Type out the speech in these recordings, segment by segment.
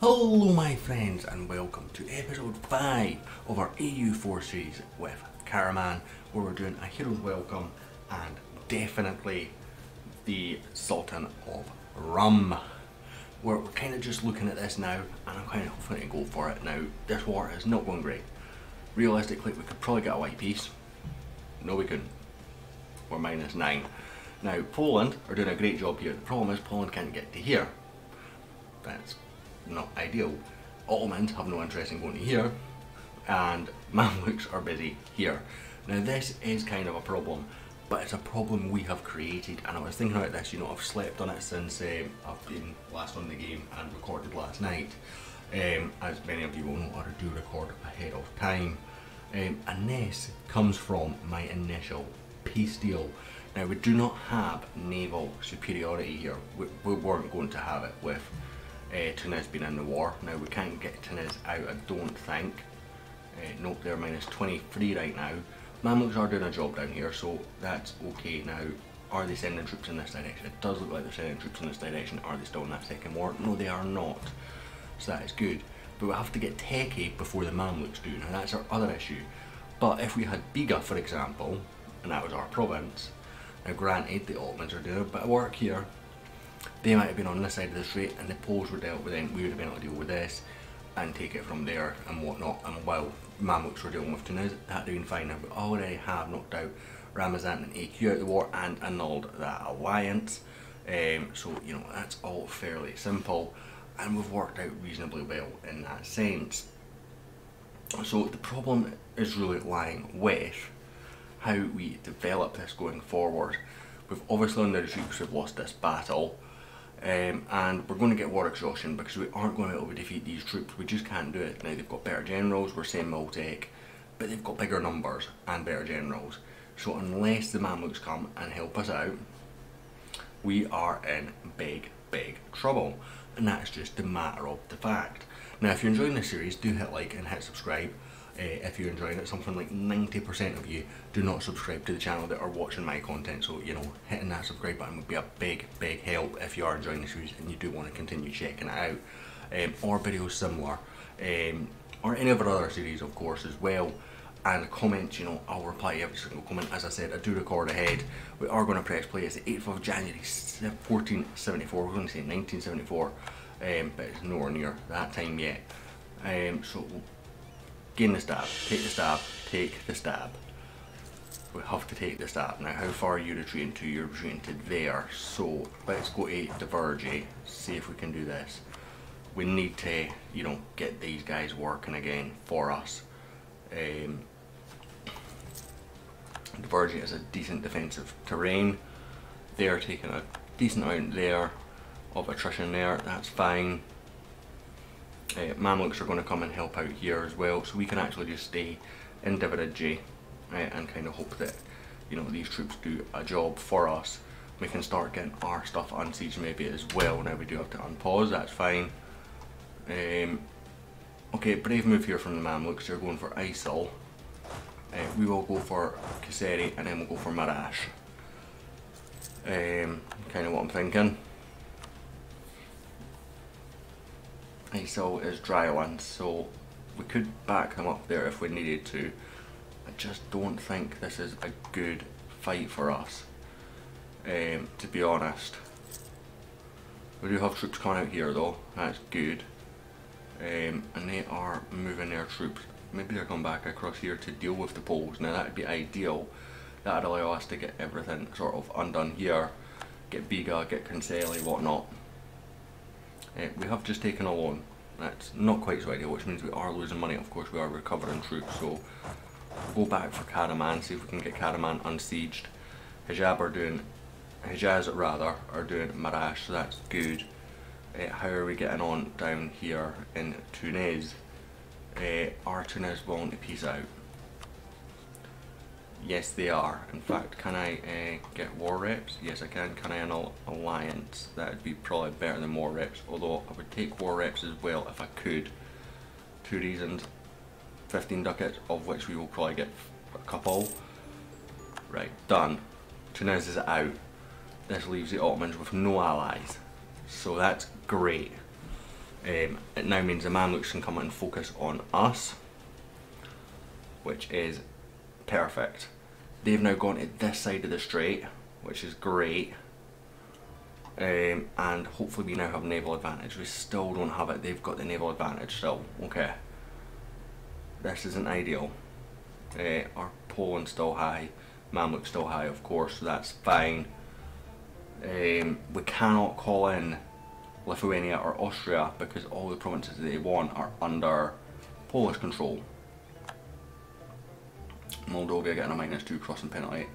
Hello my friends and welcome to episode 5 of our EU4 series with Karaman, where we're doing a hero's welcome and definitely the Sultan of Rum. We're kind of just looking at this now and I'm kind of hoping to go for it now. This war is not going great. Realistically we could probably get a white piece. No we couldn't. We're -9. Now Poland are doing a great job here. The problem is Poland can't get to here. That's not ideal. Ottomans have no interest in going to here, and Mamluks are busy here. Now this is kind of a problem, but it's a problem we have created, and I was thinking about this, I've slept on it since I've been last on the game and recorded last night. As many of you will know, I do record ahead of time. And this comes from my initial peace deal. Now we do not have naval superiority here. We weren't going to have it with Tunis being in the war. Now we can't get Tunis out, I don't think. Nope, they're -23 right now. Mamluks are doing a job down here, so that's okay. Now, are they sending troops in this direction? It does look like they're sending troops in this direction. Are they still in that second war? No, they are not. So that is good. But we have to get techie before the Mamluks do. Now that's our other issue. But if we had Biga, for example, and that was our province, now granted the Ottomans are doing a bit of work here. They might have been on this side of the strait and the Poles were dealt with, then we would have been able to deal with this and take it from there and whatnot. And while Mamluks were dealing with Tunis, that would have been fine. Now we already have knocked out Ramazan and AQ out of the war and annulled that alliance. So that's all fairly simple and we've worked out reasonably well in that sense. So the problem is really lying with how we develop this going forward. We've obviously under the troops, we've lost this battle. And we're going to get war exhaustion because we aren't going to be able to defeat these troops. We just can't do it. Now they've got better generals, we're saying Miltech, but they've got bigger numbers and better generals. So unless the Mamluks come and help us out, we are in big trouble. And that's just a matter of the fact. Now if you're enjoying this series, do hit like and hit subscribe. If you're enjoying it, something like 90% of you do not subscribe to the channel that are watching my content, so hitting that subscribe button would be a big help if you are enjoying the series and you do want to continue checking it out, or videos similar, or any of our other series of course as well. And comments, I'll reply to every single comment. As I said, I do record ahead. We are going to press play. It's the 8th of January 1474, we're going to say 1974, but it's nowhere near that time yet. So we'll gain the stab, take the stab, take the stab. We have to take the stab. Now how far are you retreating to? You're retreating to there. So let's go to diverge, see if we can do this. We need to, get these guys working again for us. Diverge is a decent defensive terrain. They're taking a decent amount there of attrition there, that's fine. Mamluks are going to come and help out here as well, so we can actually just stay in Diverge and kind of hope that these troops do a job for us. We can start getting our stuff unsieged maybe as well. Now we do have to unpause, that's fine. Okay, brave move here from the Mamluks. They're going for Isel. We will go for Kayseri and then we'll go for Marash. Kind of what I'm thinking. Isel is dry land, so we could back them up there if we needed to. I just don't think this is a good fight for us, to be honest. We do have troops coming out here though, that's good. And they are moving their troops. Maybe they're coming back across here to deal with the Poles. Now that would be ideal. That would allow us to get everything sort of undone here. Get Biga, get Kayseri, whatnot. We have just taken a loan. That's not quite so ideal, which means we are losing money. Of course we are recovering troops, so we'll go back for Karaman, see if we can get Karaman unsieged. Hijaz are doing Marash, so that's good. How are we getting on down here in Tunis? Are Tunis willing to peace out? Yes they are. In fact, can I get war reps? Yes I can. Can I annul alliance? That would be probably better than war reps, although I would take war reps as well if I could. 2 reasons. 15 ducats, of which we will probably get a couple. Right, done. Tunis is out. This leaves the Ottomans with no allies. So that's great. It now means the Mamluks can come and focus on us, which is perfect. They've now gone to this side of the strait, which is great. And hopefully we now have naval advantage. We still don't have it. They've got the naval advantage still. Okay. This isn't ideal. Our Poland's still high. Mamluk's still high, of course, so that's fine. We cannot call in Lithuania or Austria because all the provinces that they want are under Polish control. Moldova getting a -2 crossing penalty.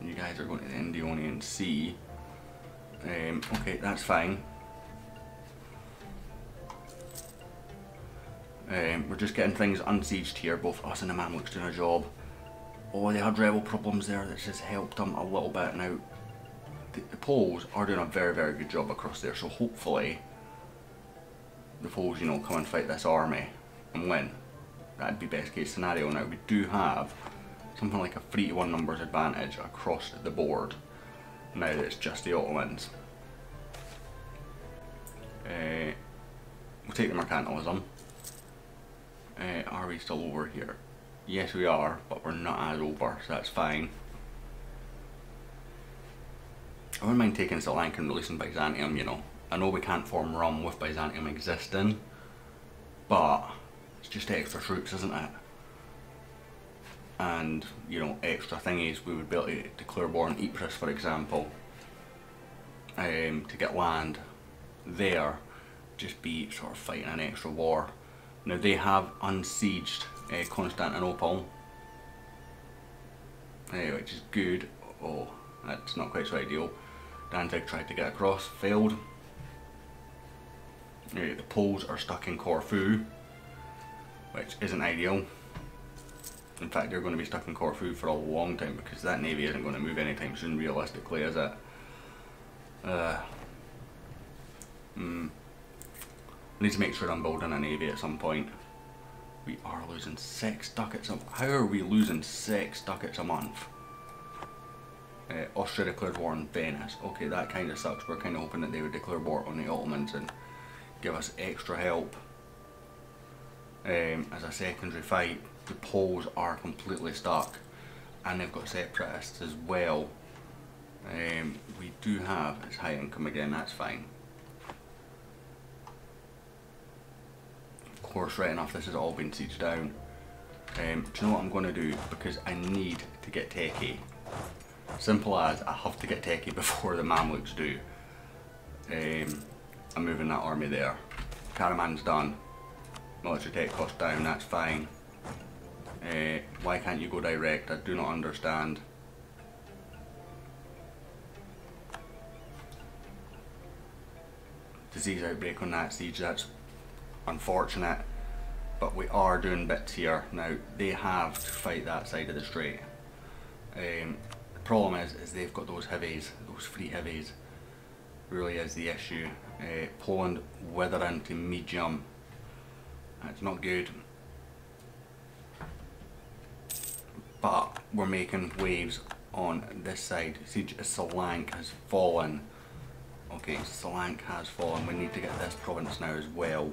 You guys are going to the Ionian Sea. Okay, that's fine. We're just getting things unsieged here, both us and the Mamluks doing a job. Oh, they had rebel problems there, that's just helped them a little bit. Now, the Poles are doing a very, very good job across there, so hopefully the Poles, you know, come and fight this army and win. That'd be best case scenario. Now, we do have something like a 3-to-1 numbers advantage across the board. Now that it's just the Ottomans. We'll take the mercantilism. Are we still over here? Yes we are, but we're not as over, so that's fine. I wouldn't mind taking Sri Lanka and releasing Byzantium, you know. I know we can't form Rum with Byzantium existing, but it's just extra troops, isn't it? And, you know, extra thingies. We would be able to declare war on Ypres, for example, to get land there, just be sort of fighting an extra war. Now they have unsieged Constantinople, which is good. Oh, that's not quite so ideal. Danzig tried to get across, failed. The Poles are stuck in Corfu, which isn't ideal. In fact, they're going to be stuck in Corfu for a long time because that navy isn't going to move anytime soon, realistically, is it? I need to make sure I'm building a navy at some point. We are losing 6 ducats a... How are we losing 6 ducats a month? Austria declared war on Venice. Okay, that kind of sucks. We're kind of hoping that they would declare war on the Ottomans and give us extra help. As a secondary fight, the Poles are completely stuck, and they've got separatists as well. We do have, it's high income again, that's fine. Of course, right enough, this has all been sieged down. Do you know what I'm going to do? Because I need to get techie. Simple as, I have to get techie before the Mamluks do. I'm moving that army there. Karaman's done. Military tech cost down, that's fine. Why can't you go direct? I do not understand. Disease outbreak on that siege, that's unfortunate. But we are doing bits here. Now, they have to fight that side of the strait. The problem is they've got those heavies, those free heavies. Really is the issue. Poland withering to medium. That's not good. But we're making waves on this side. Siege of Sultan has fallen. Okay, Sultan has fallen. We need to get this province now as well.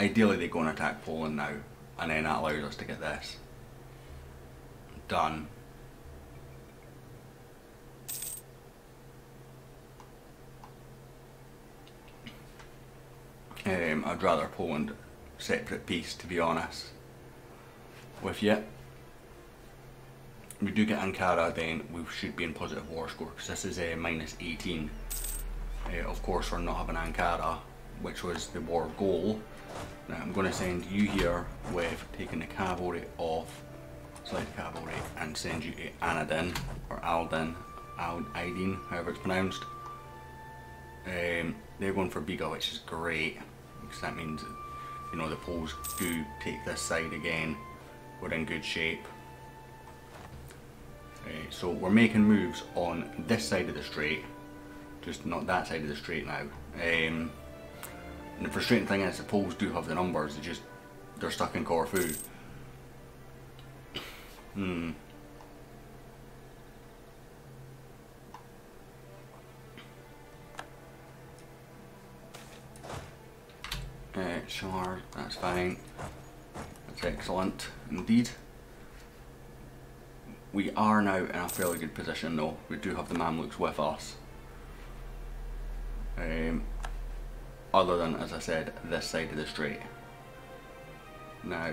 Ideally they go and attack Poland now, and then that allows us to get this done. I'd rather Poland separate peace, to be honest with you. We do get Ankara, then we should be in positive war score, because this is -18. Of course, we're not having Ankara, which was the war goal. Now I'm going to send you here with taking the cavalry off, slide cavalry, and send you to Anadin, or Aldin, Aydin, however it's pronounced. They're going for Biga, which is great, because that means, you know, the Poles do take this side again. We're in good shape. So we're making moves on this side of the strait, just not that side of the strait now. And the frustrating thing is the Poles do have the numbers, they're stuck in Corfu. charge, that's fine. That's excellent indeed. We are now in a fairly good position though. We do have the Mamluks with us. Other than, as I said, this side of the strait. Now,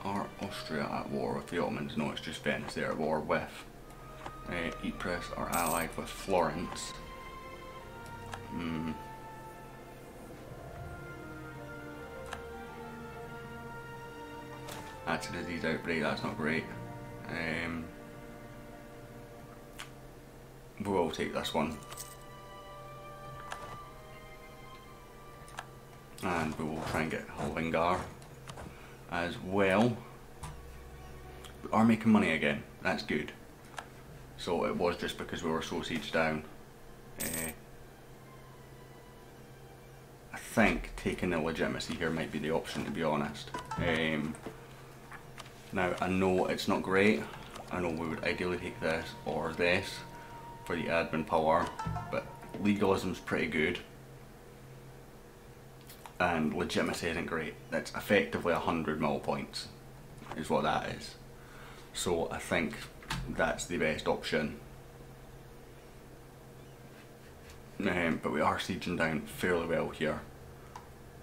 are Austria at war with the Ottomans? No, it's just Venice they're at war with. Ypres are allied with Florence. That's a disease outbreak, that's not great. We will take this one. And we will try and get Halvingar as well. We are making money again, that's good. So it was just because we were so sieged down. I think taking the legitimacy here might be the option, to be honest. Now I know it's not great, I know we would ideally take this or this for the admin power, but legalism's pretty good. And legitimacy isn't great. That's effectively 100 mil points, is what that is. So I think that's the best option. But we are sieging down fairly well here.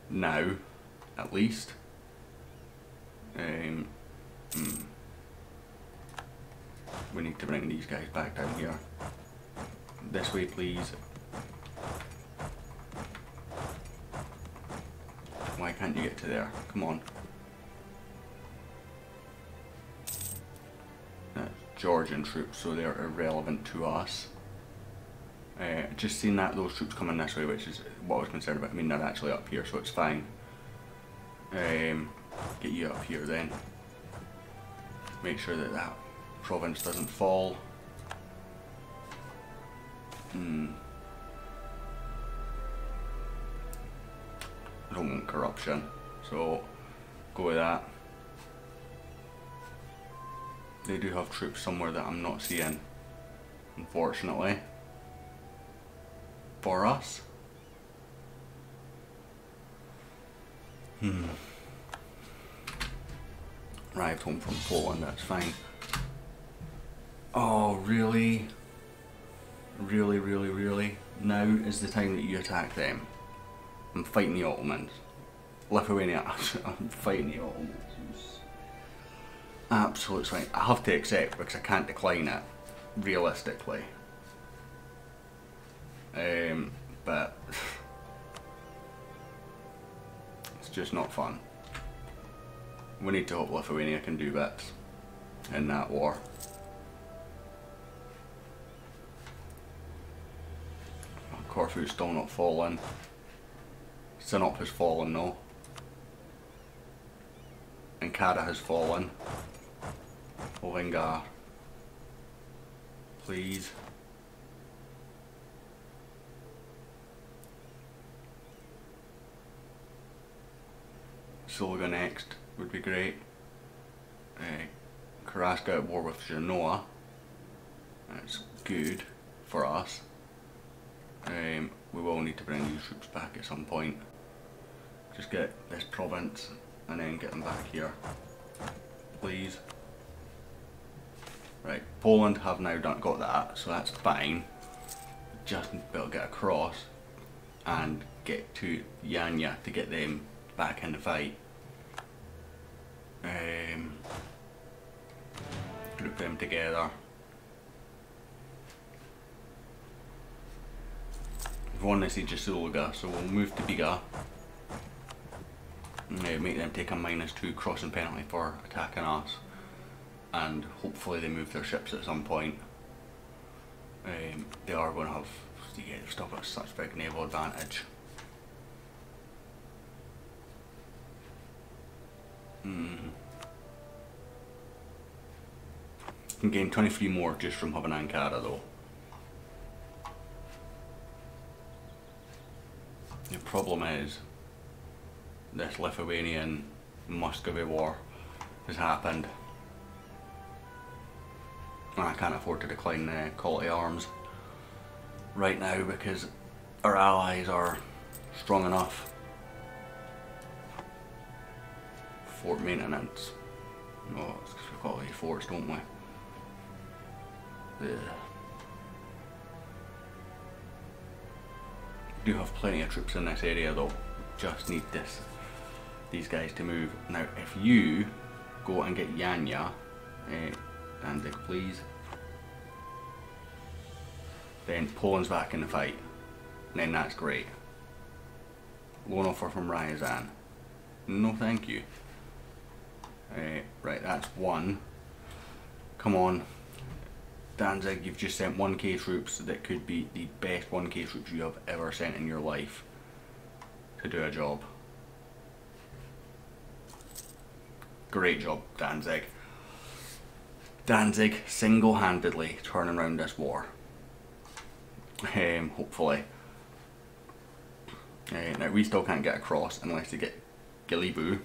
Now, at least. We need to bring these guys back down here. This way, please. Why can't you get to there? Come on. That's Georgian troops, so they're irrelevant to us. Just seen that those troops coming this way, which is what I was concerned about. I mean, they're actually up here, so it's fine. Get you up here then. Make sure that that province doesn't fall. I don't want corruption, so go with that. They do have troops somewhere that I'm not seeing, unfortunately, for us. Arrived home from Poland, that's fine. Oh, really? Really, really, really? Now is the time that you attack them. I'm fighting the Ottomans. Lithuania, I'm fighting the Ottomans. Absolute swine. I have to accept because I can't decline it, realistically. But it's just not fun. We need to hope Lithuania can do bits in that war. Corfu's still not fallen. Sinop has fallen though. Ankara has fallen. Halvingar. Please. Sultan next would be great. Karaska at war with Genoa. That's good for us. We will need to bring these troops back at some point. Just get this province and then get them back here. Please. Right, Poland have now got that, so that's fine. Just need to be able to get across and get to Yanya to get them back in the fight. Group them together. We've won the siege of Sulaga, so we'll move to Biga. Make them take a -2 crossing penalty for attacking us, and hopefully they move their ships at some point. They are going to have, yeah, they've still got such big naval advantage. Can gain 23 more just from having Ankara though. The problem is this Lithuanian Muscovy war has happened, and I can't afford to decline the quality arms right now because our allies are strong enough. fort maintenance. Oh, it's because we've got these forts, don't we? Ugh. We do have plenty of troops in this area though. Just need these guys to move. Now if you go and get Yanya, Danzig please, then Poland's back in the fight. And then that's great. Loan offer from Ryazan. No thank you. Right, that's one. Come on. Danzig, you've just sent 1k troops that could be the best 1k troops you have ever sent in your life to do a job. Great job, Danzig. Danzig single-handedly turning around this war. Hopefully. Now we still can't get across unless they get Giliboo.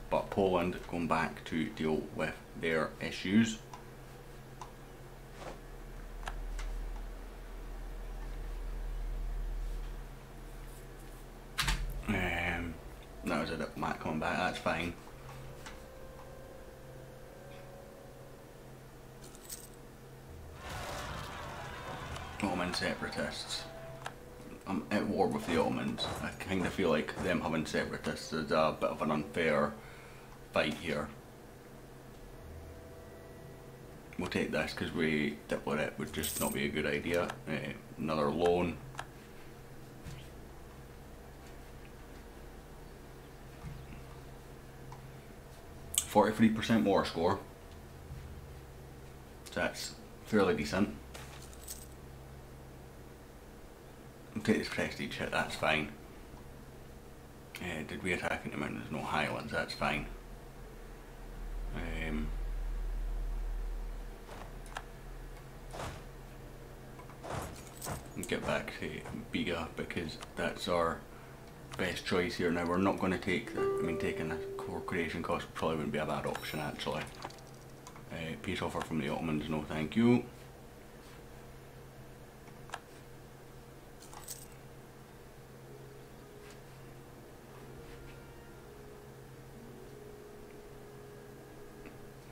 But Poland going back to deal with their issues. That was a diplomat coming back, that's fine. Ottoman separatists. I'm at war with the Ottomans. I kind of feel like them having separatists is a bit of an unfair fight here. We'll take this because we diplomat would just not be a good idea. Another loan. %43% war score. So that's fairly decent. We'll take this prestige hit, that's fine. Did we attack in the mountains? No highlands, that's fine. Get back to Biga because that's our best choice here. Now we're not going to take the, I mean taking a core creation cost probably wouldn't be a bad option actually. Peace offer from the Ottomans, no thank you.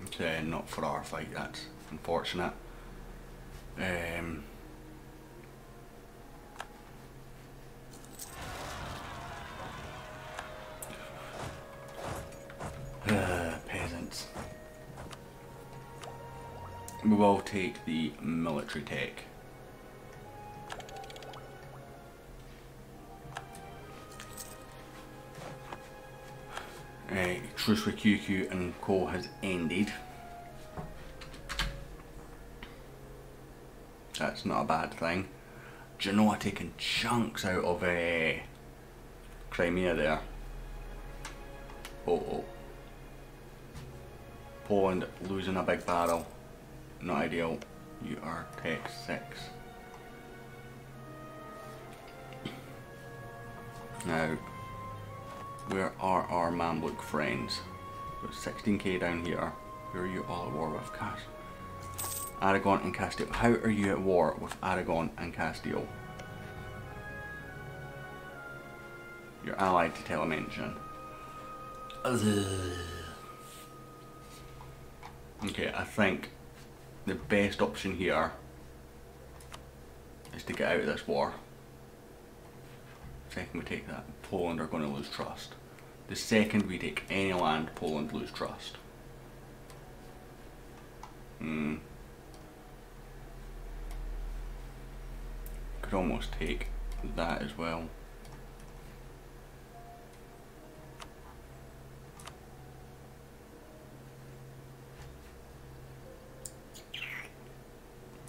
Okay, not for our fight, that's unfortunate. Peasants. We will take the military tech. Truce with QQ and Co has ended. That's not a bad thing. Genoa taking chunks out of Crimea there. Oh. Poland losing a big battle. Not ideal. You are Tech 6. Now, where are our Mamluk friends? Got 16k down here. Who are you all at war with? Cash. Aragon and Castile. How are you at war with Aragon and Castile? You're allied to Telemension. Okay, I think the best option here is to get out of this war. Second we take that, Poland are going to lose trust. The second we take any land, Poland lose trust. Could almost take that as well.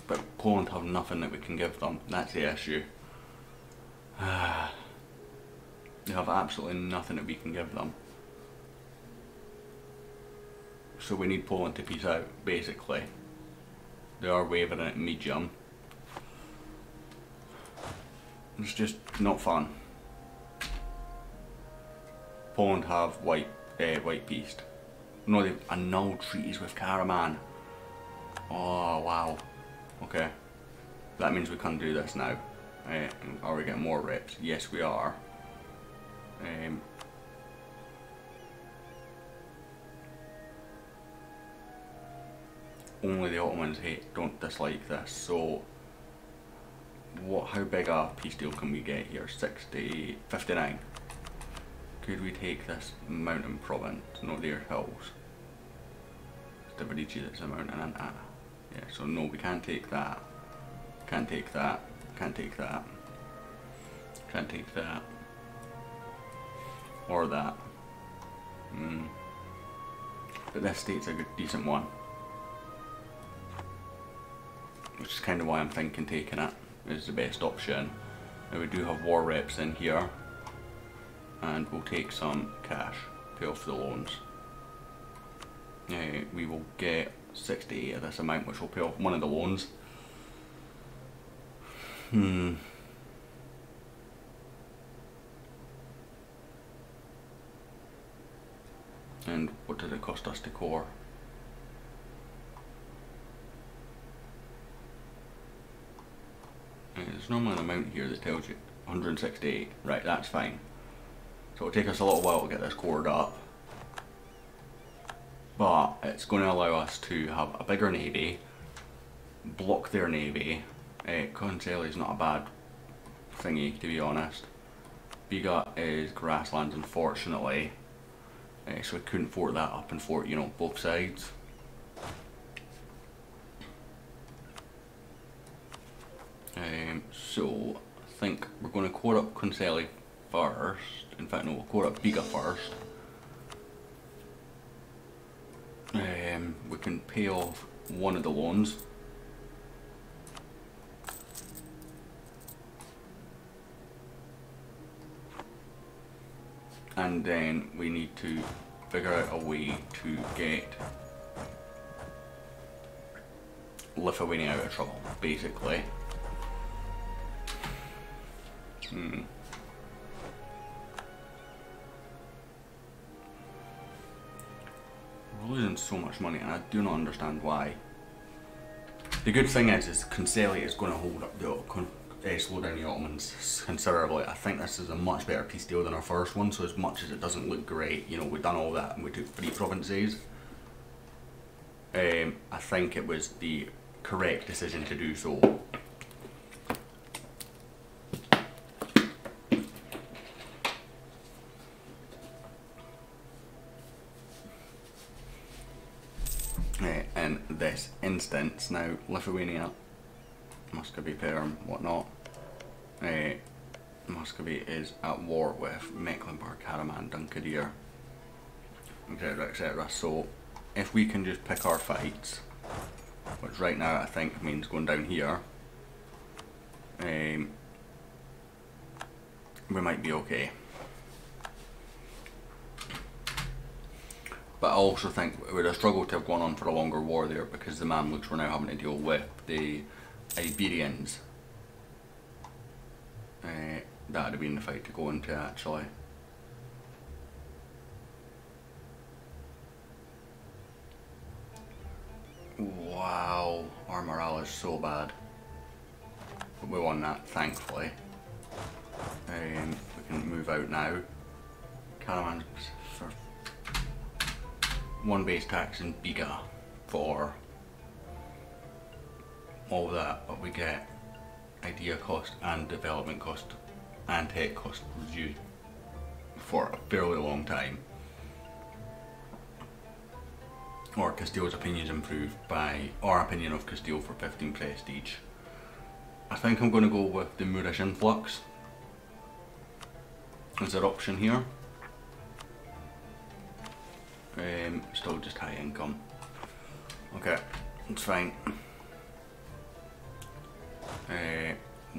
But Poland have nothing that we can give them, that's the issue. They have absolutely nothing that we can give them. So we need Poland to peace out, basically. They are wavering at medium. It's just not fun. Poland have white peace. No, they've annulled treaties with Karaman. Oh wow. Okay. That means we can't do this now. Are we getting more reps? Yes we are. Only the Ottomans don't dislike this, so how big a peace deal can we get here? 59. Could we take this mountain province? No, they're hills. It's the Varici that's a mountain, and yeah, so no, we can't take that. Can't take that. Can't take that. Can't take that. Or that. But this state's a good, decent one. Which is kind of why I'm thinking taking it is the best option. Now we do have war reps in here, and we'll take some cash, pay off the loans. We will get 68 of this amount, which will pay off one of the loans. And what did it cost us to core? There's normally an amount here that tells you 168. Right, that's fine. So it'll take us a little while to get this cored up, but it's going to allow us to have a bigger navy, block their navy. Conceli is not a bad thingy, to be honest. Biga is grasslands, unfortunately, so we couldn't fort that up and fort, you know, both sides. So I think we're going to core up Conceli first. In fact, no, we'll core up Biga first. We can pay off one of the loans. And then we need to figure out a way to get Lithuania out of trouble, basically. We're losing so much money, and I do not understand why. The good thing is Conceli is going to hold up the slow down the Ottomans considerably. I think this is a much better peace deal than our first one, so as much as it doesn't look great, you know, we've done all that and we took 3 provinces. I think it was the correct decision to do so. In this instance, now Lithuania, Muscovy, Perm, whatnot. Muscovy is at war with Mecklenburg, Karaman, Dunkadir, etc, etc. So if we can just pick our fights, which right now I think means going down here, we might be okay. But I also think it would have struggled to have gone on for a longer war there, because the Mamluks were now having to deal with the Iberians. That would have been the fight to go into, actually. Wow, our morale is so bad. But we won that, thankfully. We can move out now. Karaman for 1 base tax in Biga for all that, but we get idea cost and development cost and tech cost reduced for a fairly long time. Or Castile's opinion is improved by our opinion of Castile for 15 prestige. I think I'm going to go with the Moorish influx as an option here. Still just high income. Okay, it's fine.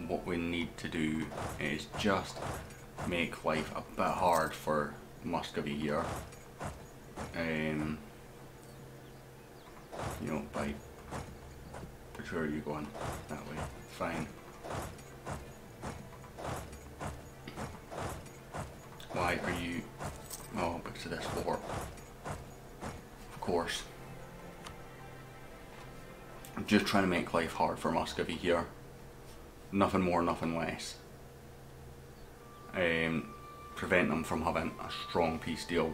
What we need to do is just make life a bit hard for Muscovy here. You know, by which way are you going? That way. Fine. Why are you? Oh, because of this war. Of course. I'm just trying to make life hard for Muscovy here. Nothing more, nothing less. prevent them from having a strong peace deal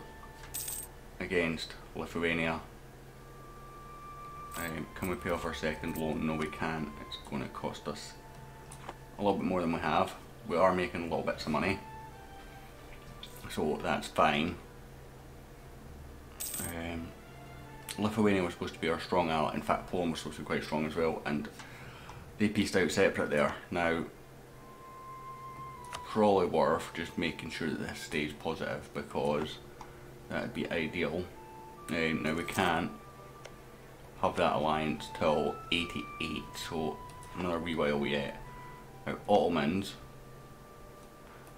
against Lithuania. Can we pay off our second loan? No, we can't. It's going to cost us a little bit more than we have. We are making little bits of money, so that's fine. Lithuania was supposed to be our strong ally. In fact, Poland was supposed to be quite strong as well, and they pieced out separate there. Now, probably worth just making sure that this stays positive, because that would be ideal. Now we can't have that alliance till 88, so another wee while yet. Now Ottomans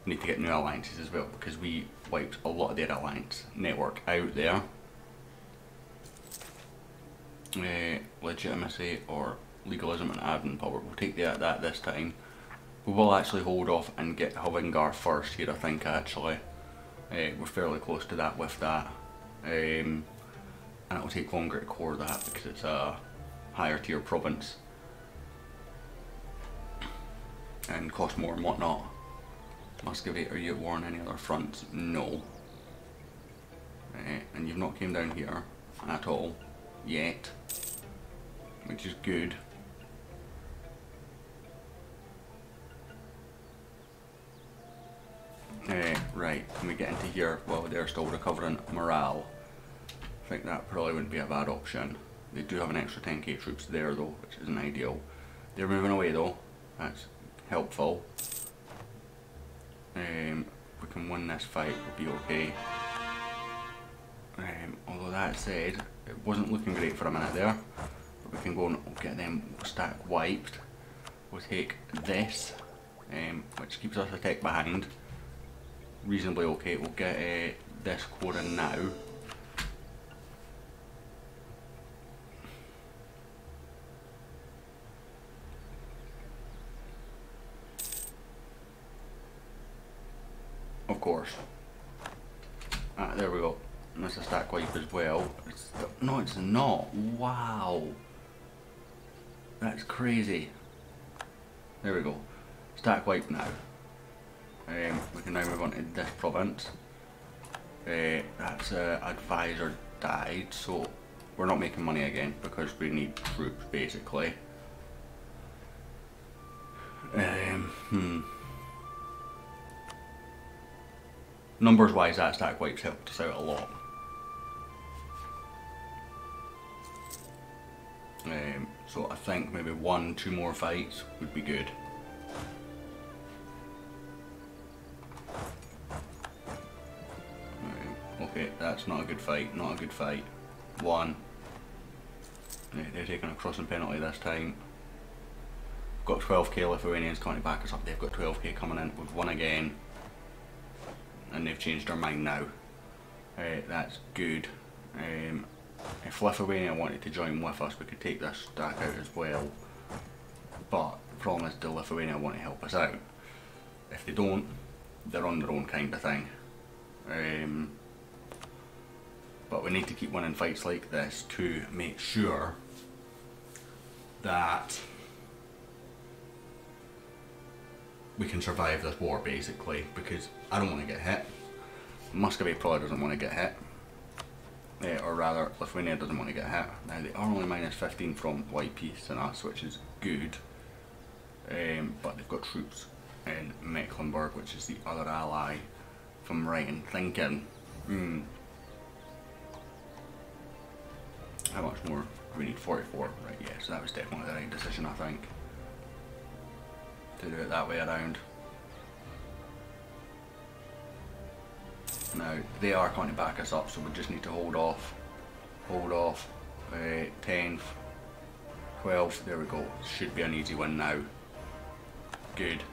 need to get new alliances as well, because we wiped a lot of their alliance network out there. Legitimacy or legalism and admin power, we'll take that this time. We will actually hold off and get Havingar first here, I think, actually. We're fairly close to that with that. And it will take longer to core that because it's a higher tier province. And cost more and whatnot. Muscovite, are you at war on any other fronts? No. And you've not came down here at all yet, which is good. Right, when we get into here, well, they're still recovering morale. I think that probably wouldn't be a bad option. They do have an extra 10k troops there though, which isn't ideal. They're moving away though, that's helpful. If we can win this fight, we'll be okay. Although that said, it wasn't looking great for a minute there. But we can go and get them stack wiped. We'll take this, which keeps us a tick behind. Reasonably okay. We'll get this core in now. Of course. There we go. And that's a stack wipe as well. No, it's not. Wow. That's crazy. There we go. Stack wipe now. We can now move on to this province. That's advisor died, so we're not making money again because we need troops basically. Numbers wise, that stack wipes helped us out a lot. So I think maybe 1-2 more fights would be good. Okay, that's not a good fight, not a good fight. 1. They're taking a crossing penalty this time. Got 12k Lithuanians coming to back us up, they've got 12k coming in. We've won again. And they've changed their mind now. That's good. If Lithuania wanted to join with us, we could take this stack out as well. But the problem is, do Lithuania want to help us out? If they don't, they're on their own kind of thing. But we need to keep winning fights like this to make sure that we can survive this war, basically, because I don't want to get hit. Muscovite probably doesn't want to get hit. Or rather, Lithuania doesn't want to get hit. Now, they are only minus 15 from white peace and us, which is good. But they've got troops in Mecklenburg, which is the other ally, if I'm right in thinking. How much more? We need 44. Right, yeah, so that was definitely the right decision, I think, to do it that way around. Now, they are going to back us up, so we just need to hold off. 10th, 12th, there we go. Should be an easy win now. Good.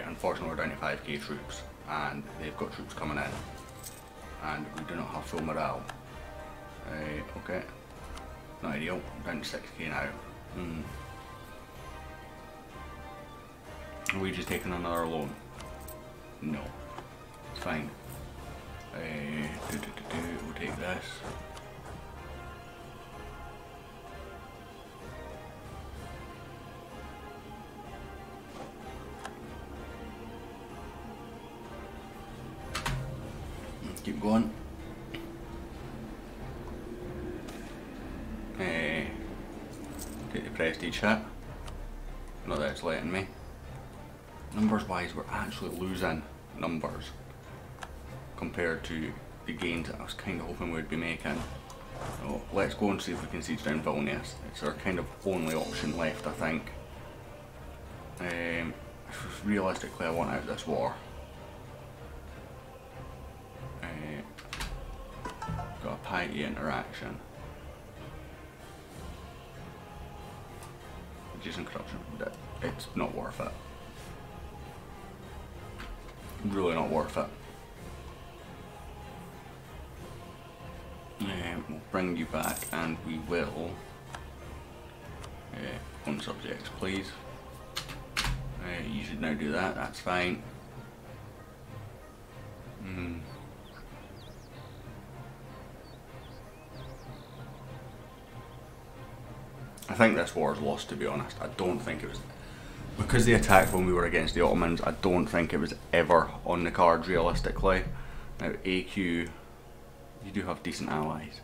Unfortunately, we're down to 5k troops, and they've got troops coming in, and we do not have full morale. Okay, not ideal. I'm down to 6k now. Are we just taking another loan? No. It's fine. We'll take this. keep going. Take the prestige hit. Not that it's letting me. Numbers wise, we're actually losing numbers compared to the gains that I was kind of hoping we'd be making. So let's go and see if we can siege down Vilnius. It's our kind of only option left, I think. Realistically, I want out of this war. Got a piety interaction. Reducing corruption. It's not worth it. Really not worth it. We'll bring you back and we will on subjects, please. You should now do that, that's fine. I think this war is lost, to be honest. I don't think it was, because they attacked when we were against the Ottomans, I don't think it was ever on the cards realistically. Now AQ, you do have decent allies,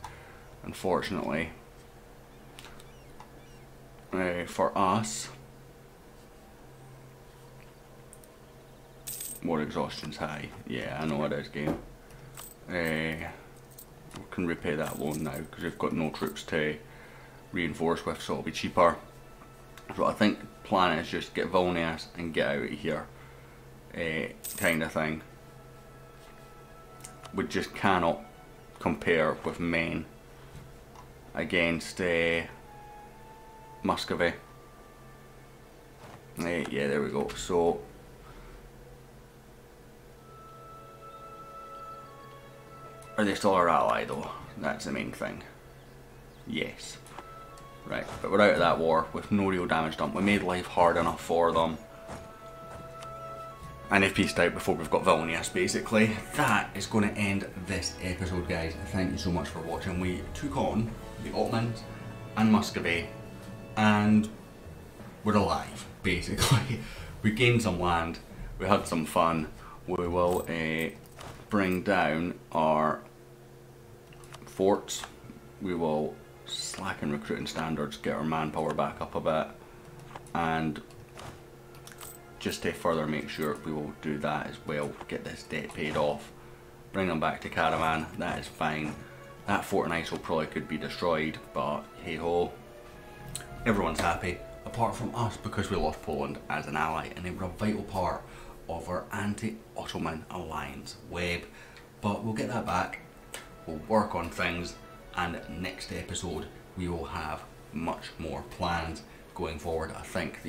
unfortunately. For us, war exhaustion's high. Yeah, I know it is, game. We can repay that loan now because we've got no troops to reinforce with, so it'll be cheaper. So I think the plan is just get Vilnius and get out of here, kind of thing. We just cannot compare with men against Muscovy. Yeah, there we go. So are they still our ally though? That's the main thing. Yes. Right, but we're out of that war with no real damage done. We made life hard enough for them. And they've peaced out before we've got Vilnius, basically. That is going to end this episode, guys. Thank you so much for watching. We took on the Ottomans and Muscovy, and we're alive, basically. We gained some land, we had some fun. We will bring down our forts. We will slacken recruiting standards, get our manpower back up a bit, and just to further make sure we will do that as well, get this debt paid off, bring them back to Karaman. That is fine. That fort in ISIL probably could be destroyed, but hey ho, everyone's happy apart from us because we lost Poland as an ally and they were a vital part of our anti-Ottoman alliance web. But we'll get that back, we'll work on things, and next episode we will have much more plans going forward. I think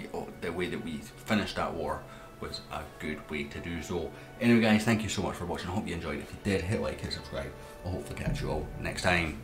the way that we finished that war was a good way to do so. Anyway guys, thank you so much for watching. I hope you enjoyed. If you did, hit like, hit subscribe. I'll hopefully catch you all next time.